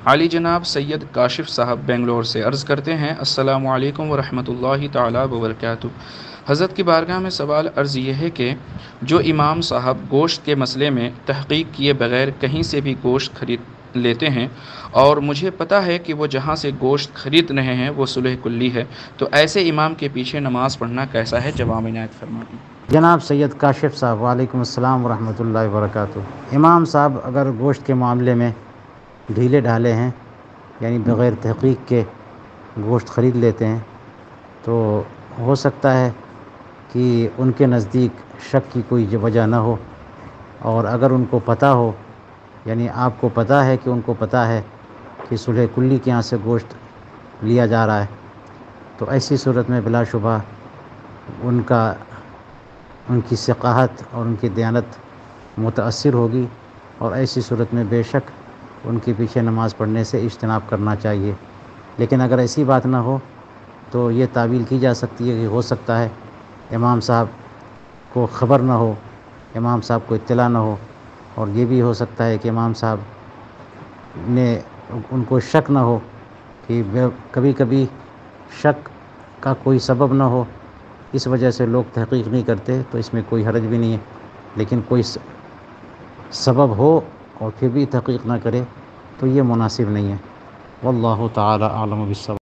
علی جناب سید کاشف صاحب بنگلور سے عرض کرتے ہیں، السلام علیکم ورحمۃ اللہ تعالی وبرکاتہ۔ حضرت کی بارگاہ میں سوال عرض یہ ہے کہ جو امام صاحب گوشت کے مسئلے میں تحقیق کیے بغیر کہیں سے بھی گوشت خرید لیتے ہیں، اور مجھے پتہ ہے کہ وہ جہاں سے گوشت خرید رہے ہیں وہ صلح کلی ہے، تو ایسے امام کے پیچھے نماز پڑھنا کیسا ہے؟ جواب عنایت فرمائیں۔ جناب سید کاشف صاحب، وعلیکم السلام ورحمۃ اللہ وبرکاتہ۔ امام صاحب اگر گوشت کے معاملے میں ڈھیلے ڈھالے ہیں، یعنی بغیر تحقیق کے گوشت خرید لیتے ہیں، تو ہو سکتا ہے کہ ان کے نزدیک شک کی کوئی وجہ نہ ہو، اور اگر ان کو پتہ ہو، یعنی آپ کو پتہ ہے کہ ان کو پتہ ہے کہ صلح کلی کے یہاں سے گوشت لیا جا رہا ہے، تو ایسی صورت میں بلا شبہ ان کی ثقافت اور ان کی دیانت متاثر ہوگی، اور ایسی صورت میں بے شک ان کے پیچھے نماز پڑھنے سے اجتناب کرنا چاہیے۔ لیکن اگر ایسی بات نہ ہو تو یہ تعویل کی جا سکتی ہے کہ ہو سکتا ہے امام صاحب کو خبر نہ ہو، امام صاحب کو اطلاع نہ ہو، اور یہ بھی ہو سکتا ہے کہ امام صاحب نے ان کو شک نہ ہو، کہ کبھی کبھی شک کا کوئی سبب نہ ہو، اس وجہ سے لوگ تحقیق نہیں کرتے، تو اس میں کوئی حرج بھی نہیں ہے۔ لیکن کوئی سبب ہو اور پھر بھی تحقیق نہ کرے تو یہ مناسب نہیں ہے۔ واللہ تعالی اعلم بالصواب۔